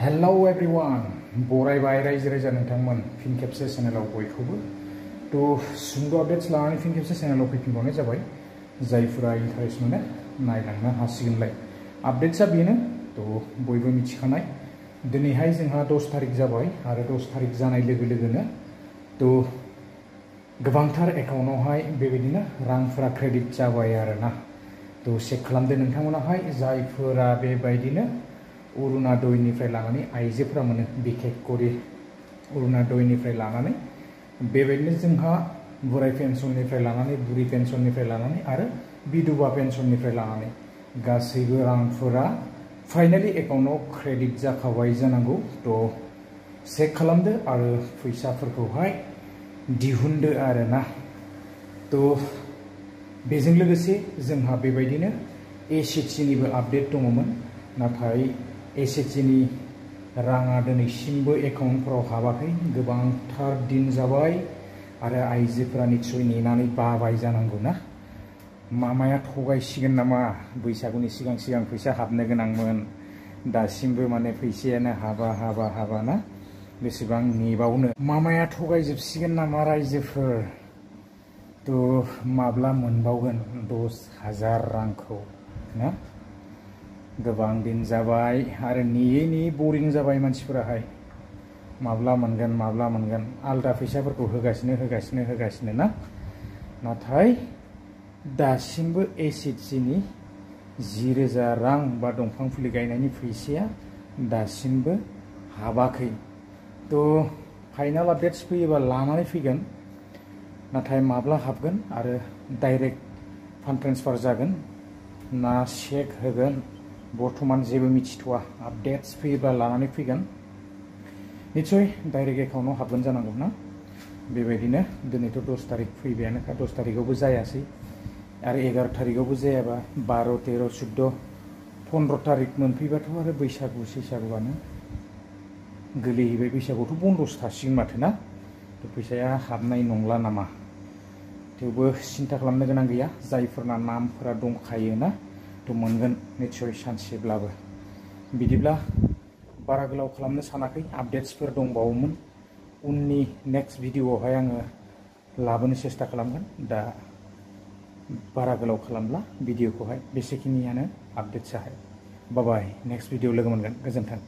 Hello everyone बरायबाय रायजो राजा नोंथांमोन फिन खेबसे चेनेलाव बयखौबो तो सुंद अपडेट्स लानानै फिन खेबसे चेनेलाव फैफिनबावनाय जाबाय जायफोरा इन्टारेस्ट मोनो नायलांनो हासिगोनलाय अपडेट्सआ बेनो तो बयबो मिथिखानाय दिनैहाय जोंहा 10 तारिख जाबाय आरो 10 तारिख जानाय लोगो लोगोनो तो गोबांथार एकाउन्टआवहाय बेबायदिनो रांफोरा क्रेडिट जाबाय आरोना तो चेक खालामदो नोंथांमोनाहाय जायफोरा बेबायदिनो अरुणादयनिफ्राय लानानै आइजोफोरा मोनो बिखेक करि अरुणादयनिफ्राय लानानै बेबायदिनो जोंहा बोराय पेन्सननिफ्राय लानानै बुरि पेन्सननिफ्राय लानानै आरो बिधवा पेन्सननिफ्राय लानानै गासैबो रांफोरा फाइनाली एकाउन्टआव क्रेडिट जाखाबाय जानांगौ तो चेक खालामदो आरो फैसाफोरखौहाय दिहुनदो आरोना तो बेजों लोगोसे जोंहा बेबायदिनो एसएचजिनिबो आपडेट दङमोन नाथाय एसएचजिनि राङा दिनैसिमबो एकाउन्टफोराव हाबाखै गोबांथार दिन जाबाय आरो आइजोफोरा निश्चय नेनानै बाबाय जानांगौ ना मामाया थगायसिगोन नामा बैसागुनि सिगां सिगां फैसा हाबनो गोनांमोन दासिमबो माने फैसायानो हाबा ना बेसेबां नेबावनो मामाया थगायजोबसिगोन नामा रायजोफोर तो माब्ला मोनबावगोन 10,000 रांखौ ना गोबां दिन जाबाय आरो नेयै बोरिं जाबाय मानसिफोराहाय माब्ला मोनगोन आलदा फैसाफोरखौ होगासिनो ना नाथाय दासिमबो एसएचजिनि 10,000 रां बा दंफां फुलि गायनायनि फैसाया दासिमबो हाबाखै तो फाइनाल आपडेट्स फैयोबा लानानै फैगोन नाथाय माब्ला हाबगोन आरो डाइरेक्ट फान्ड ट्रेन्सफार जागोन ना चेक होगोन बर्तमान जेबो मिथिथ'आ आपडेट्स फैयोब्ला लानानै फैगोन निश्चय डाइरेक्ट एकाउन्टआव हाबगोन जानांगौ ना बेबायदिनो दिनैथ' 10 तारिख फैबायानोखा 10 तारिखआवबो जायासै आरो 11 तारिखआवबो जायाबा 12, 13, 14, 15 तारिख मोनफैबाथ' आरो बैसागुआनो गोलैहैबाय बैसागुआवथ' बन्दसो थासिगोन माथो ना तो फैसाया हाबनाय नंला नामा थेवबो सिन्था खालामनो गोनां गैया जायफोरना नामफोरा दंखायो ना तो मोनगोन निश्चय सानसेब्लाबो बिदिब्ला बारा गोलाव खालामनो सानाखै आपडेट्सफोर दंबावोमोन उननि नेक्स्ट भिडिअआवहाय आङो लाबोनो सेस्था खालामगोन दा बारा गोलाव खालामला भिडिअखौहाय बेसेखिनियानो आपडेट्सआहाय बाय बाय नेक्स्ट भिडिअ लोगो मोनगोन गोजोन्थों।